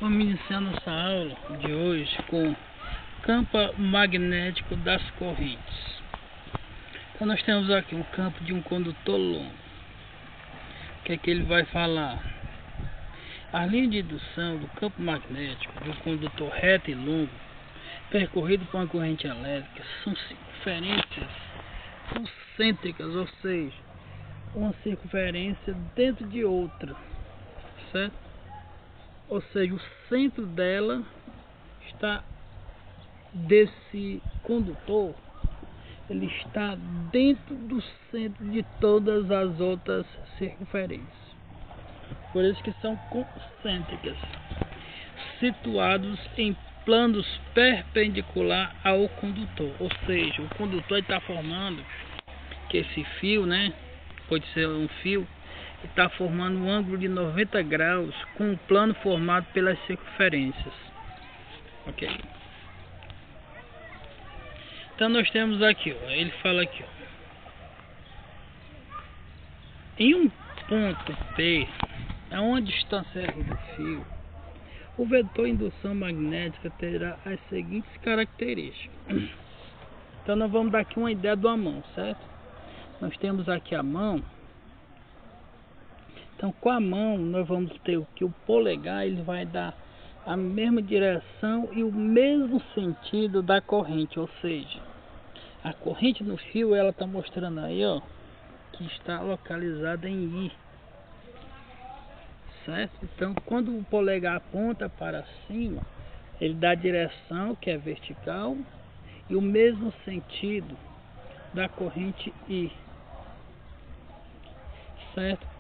Vamos iniciar nossa aula de hoje com campo magnético das correntes. Então nós temos aqui um campo de um condutor longo. O que é que ele vai falar? A linha de indução do campo magnético de um condutor reto e longo percorrido por uma corrente elétrica são circunferências concêntricas, ou seja, uma circunferência dentro de outra, certo? Ou seja, o centro dela está desse condutor, ele está dentro do centro de todas as outras circunferências. Por isso que são concêntricas, situados em planos perpendicular ao condutor. Ou seja, o condutor está formando que esse fio, né? Pode ser um fio, está formando um ângulo de 90 graus com um plano formado pelas circunferências. Ok? Então nós temos aqui, ó, ele fala aqui, ó, em um ponto P, a uma distância R do fio, o vetor indução magnética terá as seguintes características. Então nós vamos dar aqui uma ideia de uma mão, certo? Nós temos aqui a mão. Então com a mão nós vamos ter o que o polegar, ele vai dar a mesma direção e o mesmo sentido da corrente, ou seja, a corrente no fio, ela está mostrando aí, ó, que está localizada em I, certo? Então quando o polegar aponta para cima, ele dá a direção que é vertical e o mesmo sentido da corrente I, certo?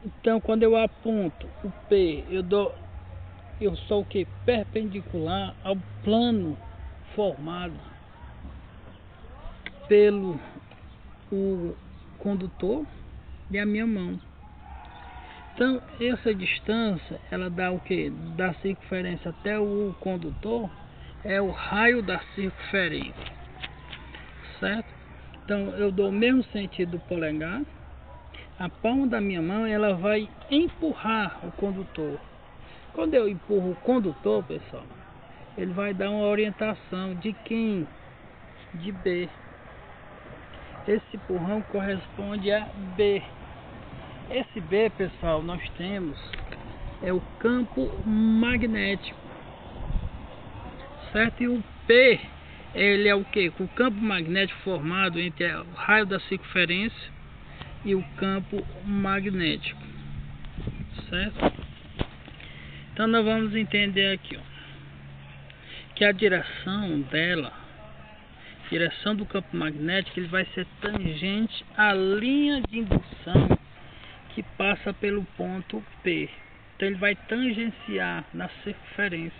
Então quando eu aponto o P, eu sou o que? Perpendicular ao plano formado pelo o condutor e a minha mão. Então essa distância, ela dá o que? Da circunferência até o condutor é o raio da circunferência, certo? Então eu dou o mesmo sentido do polegar. A palma da minha mão, ela vai empurrar o condutor. Quando eu empurro o condutor, pessoal, ele vai dar uma orientação de quem? De B. Esse empurrão corresponde a B. Esse B, pessoal, nós temos é o campo magnético, certo? E o P, ele é o que? O campo magnético formado entre o raio da circunferência e o campo magnético, certo? Então nós vamos entender aqui, ó, que a direção dela, direção do campo magnético, ele vai ser tangente à linha de indução que passa pelo ponto P. Então ele vai tangenciar na circunferência,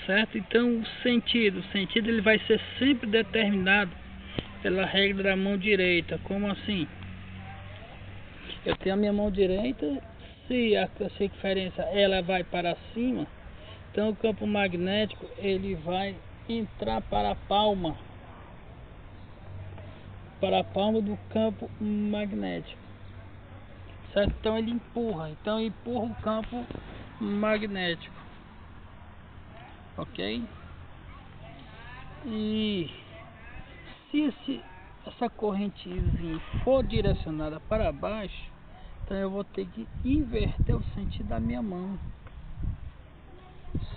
certo? Então o sentido ele vai ser sempre determinado pela regra da mão direita. Como assim? Eu tenho a minha mão direita, se a circunferência ela vai para cima, então o campo magnético ele vai entrar para a palma do campo magnético, certo? Então ele empurra, o campo magnético, ok? E se essa correntezinha for direcionada para baixo, então eu vou ter que inverter o sentido da minha mão,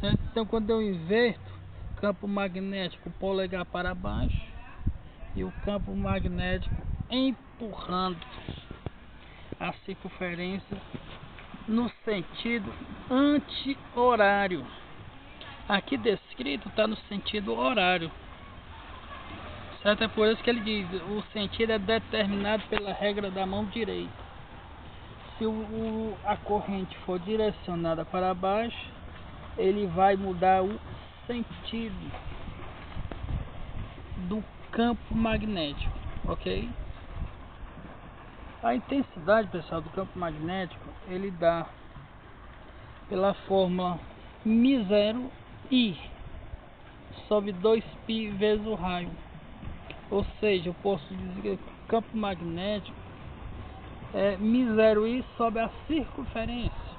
certo? Então quando eu inverto, campo magnético polegar para baixo e o campo magnético empurrando a circunferência no sentido anti-horário. Aqui descrito está no sentido horário, certo? É por isso que ele diz, o sentido é determinado pela regra da mão direita. Se a corrente for direcionada para baixo, ele vai mudar o sentido do campo magnético, ok? A intensidade, pessoal, do campo magnético, ele dá pela fórmula μ0 I sobre 2π vezes o raio. Ou seja, eu posso dizer que o campo magnético é μ0I sobre a circunferência.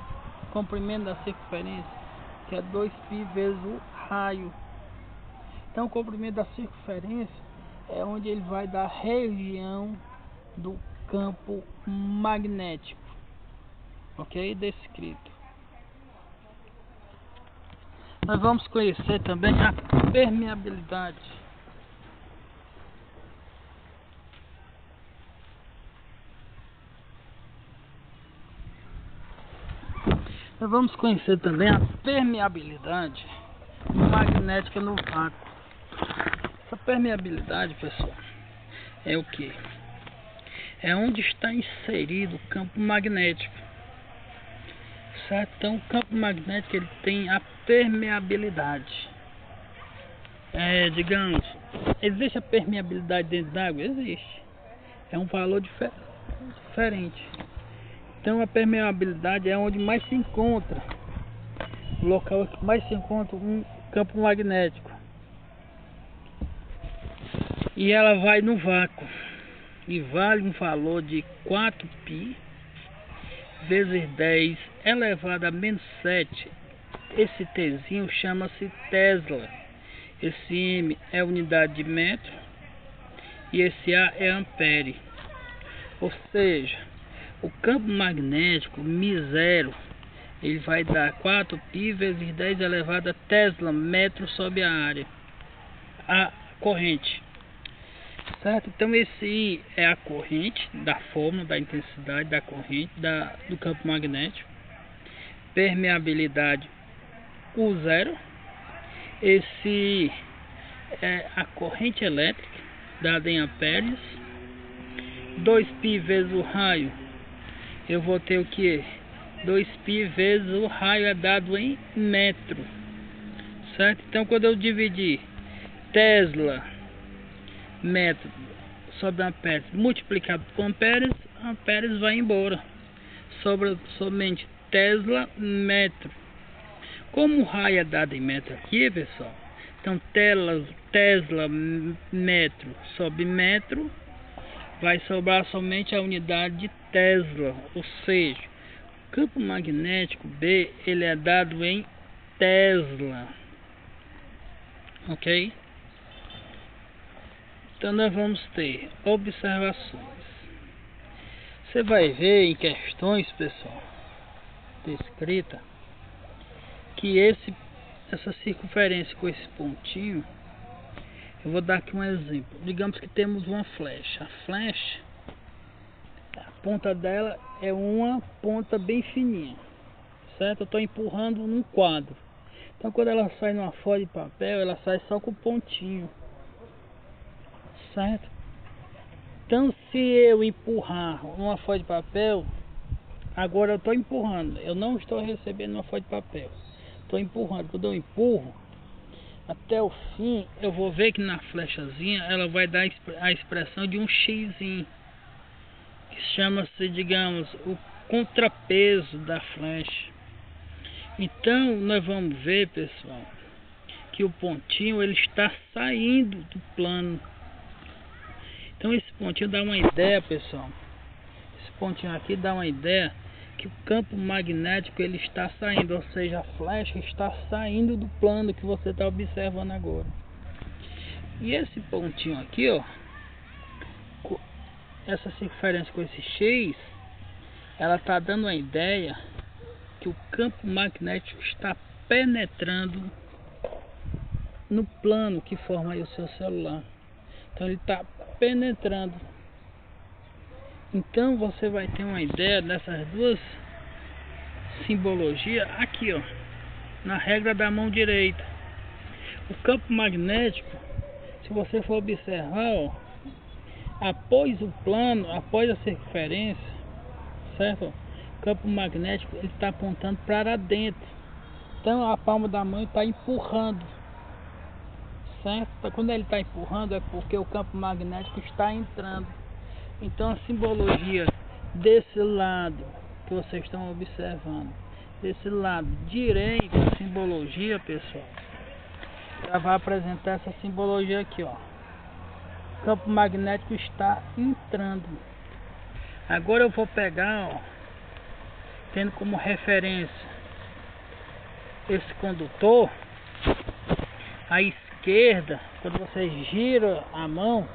comprimento da circunferência, que é 2π vezes o raio. Então o comprimento da circunferência é onde ele vai dar região do campo magnético, ok? Descrito. Nós vamos conhecer também a permeabilidade. Nós vamos conhecer também a permeabilidade magnética no vácuo. Essa permeabilidade, pessoal, é o que? É onde está inserido o campo magnético, certo? Então o campo magnético ele tem a permeabilidade. Digamos, existe a permeabilidade dentro d'água? Existe. É um valor diferente. Então a permeabilidade é onde mais se encontra, o local que mais se encontra um campo magnético. E ela vai no vácuo e vale um valor de 4π vezes 10 elevado a menos 7. Esse Tzinho chama-se Tesla. Esse M é unidade de metro e esse A é ampere. Ou seja, o campo magnético μ0 ele vai dar 4π vezes 10 elevado a Tesla metro sobre a área, a corrente, certo? Então esse I é a corrente da fórmula da intensidade da corrente do campo magnético. Permeabilidade U0. Esse I é a corrente elétrica dada em amperes. 2π vezes o raio, eu vou ter o que? 2π vezes o raio é dado em metro, certo? Então quando eu dividir Tesla metro sobre amperes multiplicado por amperes, amperes vai embora, sobra somente Tesla metro. Como o raio é dado em metro aqui, pessoal, então Tesla metro sobre metro vai sobrar somente a unidade de Tesla, ou seja, o campo magnético B ele é dado em Tesla, ok? Então nós vamos ter observações. Você vai ver em questões, pessoal, descrita, que essa circunferência com esse pontinho, eu vou dar aqui um exemplo. Digamos que temos uma flecha. A flecha, a ponta dela é uma ponta bem fininha, certo? Eu estou empurrando num quadro. Então quando ela sai numa folha de papel, ela sai só com o pontinho, certo? Então se eu empurrar uma folha de papel, agora eu estou empurrando, eu não estou recebendo uma folha de papel, estou empurrando. Quando eu empurro até o fim, eu vou ver que na flechazinha ela vai dar a expressão de um xzinho, que chama-se, digamos, o contrapeso da flecha. Então nós vamos ver, pessoal, que o pontinho ele está saindo do plano. Então esse pontinho dá uma ideia, pessoal, esse pontinho aqui dá uma ideia que o campo magnético ele está saindo, ou seja, a flecha está saindo do plano que você está observando agora. E esse pontinho aqui, ó, essa circunferência com esse X, ela está dando uma ideia que o campo magnético está penetrando no plano que forma aí o seu celular. Então ele está penetrando. Então você vai ter uma ideia dessas duas simbologias aqui, ó, na regra da mão direita. O campo magnético, se você for observar, ó, após o plano, após a circunferência, certo? O campo magnético ele está apontando para dentro. Então a palma da mão está empurrando, certo? Quando ele está empurrando é porque o campo magnético está entrando. Então a simbologia desse lado que vocês estão observando, desse lado direito, a simbologia, pessoal, ela vai apresentar essa simbologia aqui, ó. O campo magnético está entrando. Agora eu vou pegar, ó, tendo como referência esse condutor, à esquerda, quando você gira a mão,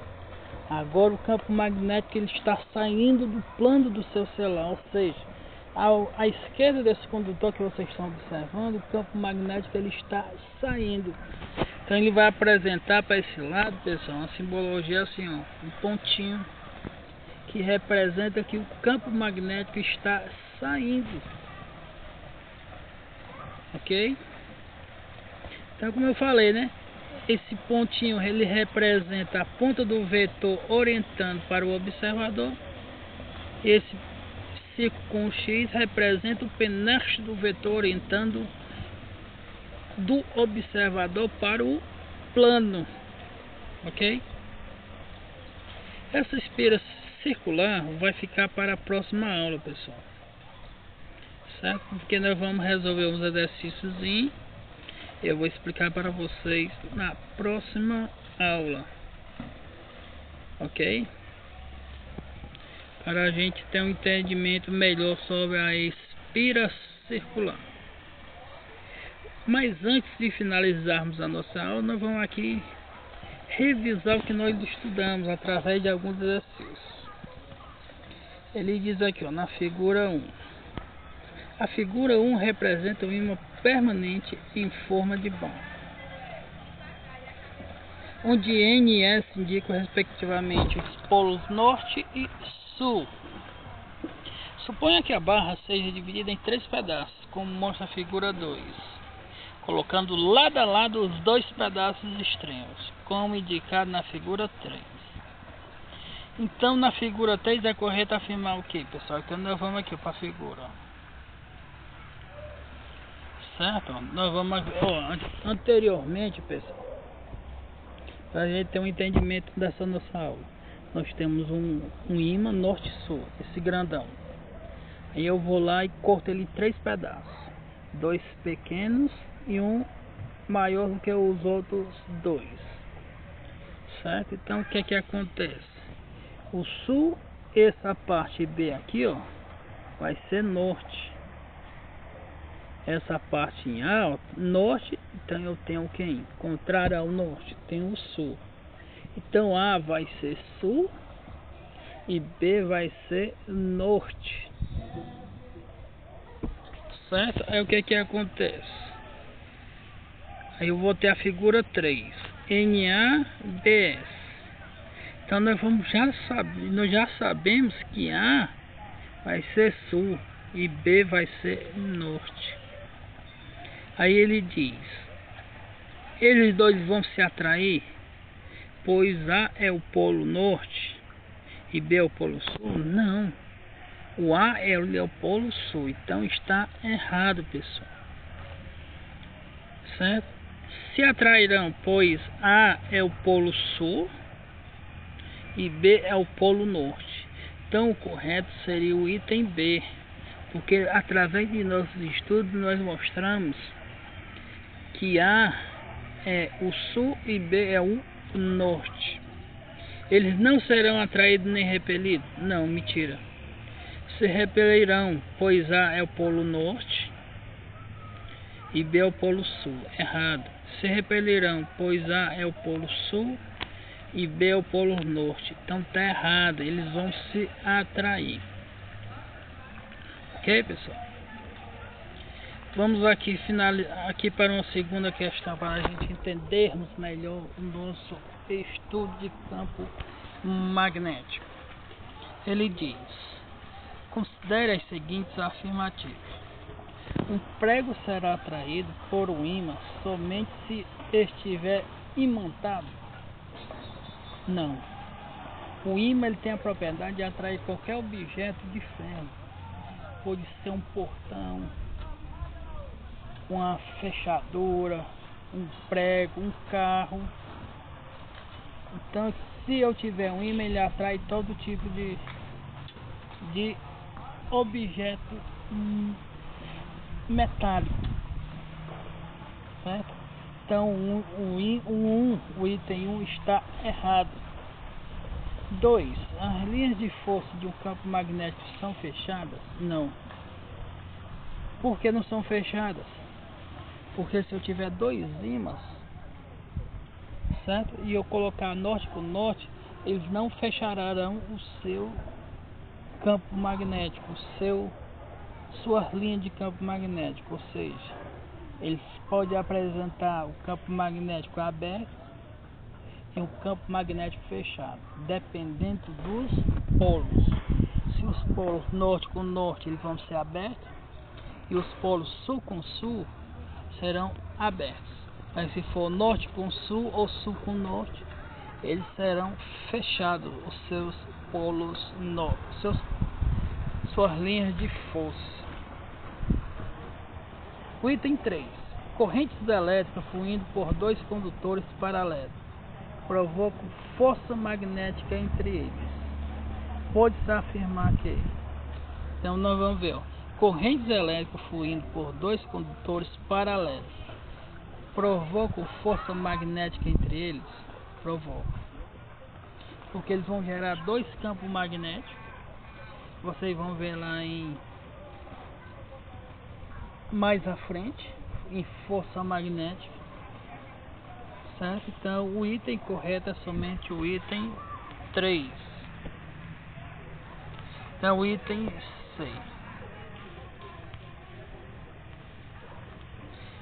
agora o campo magnético ele está saindo do plano do seu celular, ou seja, à esquerda desse condutor que vocês estão observando, o campo magnético ele está saindo. Então ele vai apresentar para esse lado, pessoal, uma simbologia assim, ó, um pontinho que representa que o campo magnético está saindo. Ok? Então, como eu falei, né? Esse pontinho ele representa a ponta do vetor orientando para o observador. Esse círculo com X representa o penetro do vetor orientando do observador para o plano. Ok? Essa espira circular vai ficar para a próxima aula, pessoal. Certo? Porque nós vamos resolver uns exercícios e eu vou explicar para vocês na próxima aula. Ok? Para a gente ter um entendimento melhor sobre a espira circular. Mas antes de finalizarmos a nossa aula, nós vamos aqui revisar o que nós estudamos através de alguns exercícios. Ele diz aqui, ó, na figura 1. A figura 1 representa um ímã permanente em forma de banco, onde N e S indicam respectivamente os polos norte e sul. Suponha que a barra seja dividida em 3 pedaços, como mostra a figura 2, colocando lado a lado os 2 pedaços extremos, como indicado na figura 3. Então, na figura 3 é correto afirmar o que, pessoal? Então, nós vamos aqui para a figura. Certo? Nós vamos... anteriormente, pessoal, para a gente ter um entendimento dessa nossa aula, nós temos um ímã norte-sul, esse grandão. Aí eu vou lá e corto ele em 3 pedaços. 2 pequenos e um maior do que os outros 2. Certo? Então, o que é que acontece? O sul, essa parte B aqui, ó, vai ser norte. Essa parte em A, ó, norte, então eu tenho quem? Contrário ao norte, tenho o sul. Então A vai ser sul e B vai ser norte. Certo? Aí o que que acontece? Aí eu vou ter a figura 3, NABS. Então nós já sabemos que A vai ser sul e B vai ser norte. Aí ele diz: eles dois vão se atrair, pois A é o polo norte e B é o polo sul? Não. O A é o polo sul, então está errado, pessoal. Certo? Se atrairão, pois A é o polo sul e B é o polo norte. Então o correto seria o item B, porque através de nossos estudos nós mostramos que A é o sul e B é o norte. Eles não serão atraídos nem repelidos? Não, mentira. Se repelirão, pois A é o polo norte e B é o polo sul. Errado. Se repelirão, pois A é o polo sul e B é o polo norte. Então tá errado, eles vão se atrair. Ok, pessoal? Vamos aqui aqui para uma segunda questão, para a gente entendermos melhor o nosso estudo de campo magnético. Ele diz: considere as seguintes afirmativas. Um prego será atraído por um ímã somente se estiver imantado? Não. O ímã ele tem a propriedade de atrair qualquer objeto de ferro. Pode ser um portão, uma fechadura, um prego, um carro. Então, se eu tiver um ímã, ele atrai todo tipo de objeto metálico, certo? Então o item 1 está errado. 2. As linhas de força de um campo magnético são fechadas? Não. Por que não são fechadas? Porque se eu tiver dois ímãs, certo? E eu colocar norte com norte, eles não fecharão o seu campo magnético, sua linha de campo magnético, ou seja, eles podem apresentar o campo magnético aberto e o campo magnético fechado, dependendo dos polos. Se os polos norte com norte eles vão ser abertos e os polos sul com sul serão abertos. Mas se for norte com sul ou sul com norte, eles serão fechados, os seus polos suas linhas de força. O item 3. Correntes elétricas fluindo por dois condutores paralelos provocam força magnética entre eles. Pode-se afirmar que... Então nós vamos ver, ó. Correntes elétricas fluindo por dois condutores paralelos provocam força magnética entre eles? Provocam. Porque eles vão gerar dois campos magnéticos. Vocês vão ver lá mais à frente, em força magnética, certo? Então o item correto é somente o item 3. Então o item 6.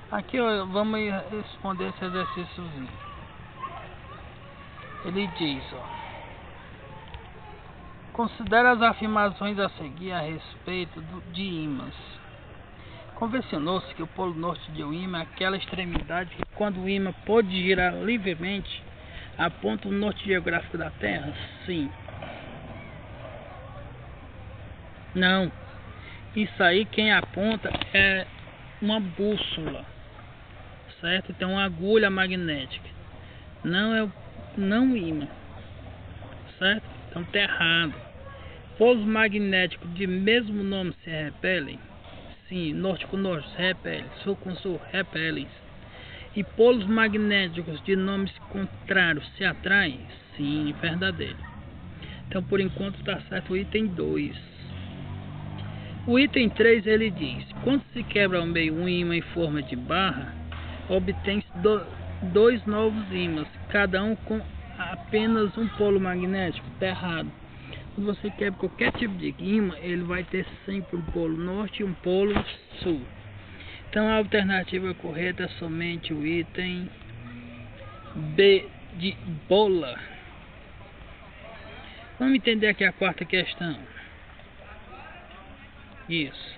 Aqui, ó, vamos responder esse exercíciozinho. Ele diz, ó: considere as afirmações a seguir a respeito de ímãs. Convencionou-se que o polo norte de um ímã é aquela extremidade que, quando o ímã pode girar livremente, aponta o norte geográfico da Terra? Sim. Não. Isso aí quem aponta é uma bússola, certo? Então uma agulha magnética. Não o ímã, certo? Então tá errado. Polos magnéticos de mesmo nome se repelem? Sim. Norte com norte se repelem, sul com sul repelem. E polos magnéticos de nomes contrários se atraem? Sim, verdadeiro. Então por enquanto está certo o item 2. O item 3 ele diz: quando se quebra ao meio um ímã em forma de barra, obtém-se dois novos ímãs, cada um com apenas um polo magnético. Está errado. Quando você quebra qualquer tipo de ímã, ele vai ter sempre um polo norte e um polo sul. Então a alternativa correta é somente o item B de bola. Vamos entender aqui a quarta questão. Isso.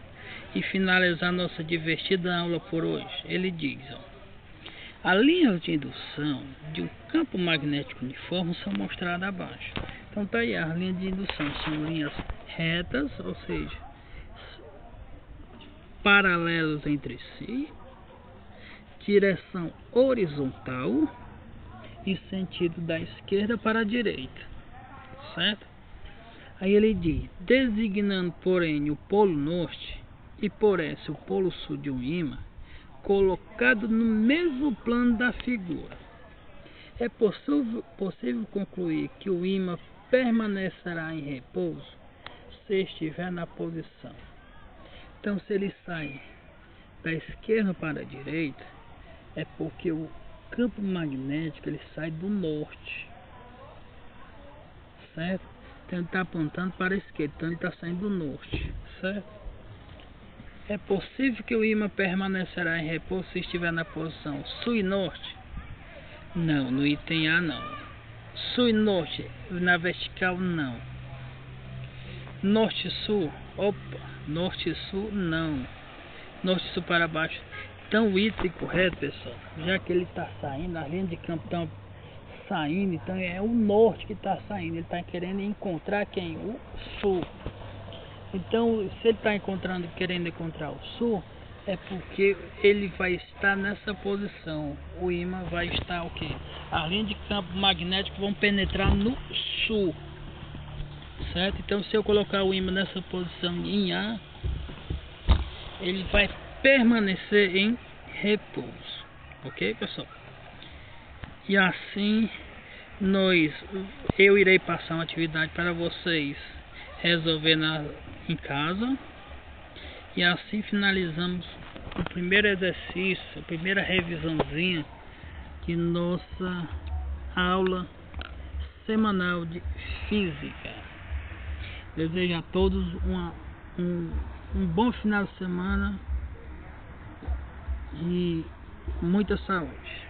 E finalizar nossa divertida aula por hoje. Ele diz, ó: a linha de indução de um campo magnético uniforme são mostradas abaixo. Então tá aí, as linhas de indução são linhas retas, ou seja, paralelas entre si, direção horizontal e sentido da esquerda para a direita, certo? Aí ele diz: designando porém o polo norte e por esse o polo sul de um ímã, colocado no mesmo plano da figura, é possível concluir que o ímã permanecerá em repouso se estiver na posição. Então se ele sai da esquerda para a direita, é porque o campo magnético ele sai do norte, certo? Então ele está apontando para a esquerda, então ele está saindo do norte, certo? É possível que o ímã permanecerá em repouso se estiver na posição sul e norte? Não, no item A não. Sul e norte, na vertical não. Norte e sul, opa, norte e sul não. Norte e sul para baixo. Então o item correto, pessoal, já que ele está saindo, as linhas de campo estão saindo, então é o norte que está saindo. Ele está querendo encontrar quem? O sul. Então se ele está querendo encontrar o sul, é porque ele vai estar nessa posição. O ímã vai estar o quê? As linhas de campo magnético vão penetrar no sul, certo? Então se eu colocar o ímã nessa posição em A, ele vai permanecer em repouso, ok, pessoal? E assim eu irei passar uma atividade para vocês resolver em casa, e assim finalizamos o primeiro exercício, a primeira revisãozinha de nossa aula semanal de física. Desejo a todos um bom final de semana e muita saúde.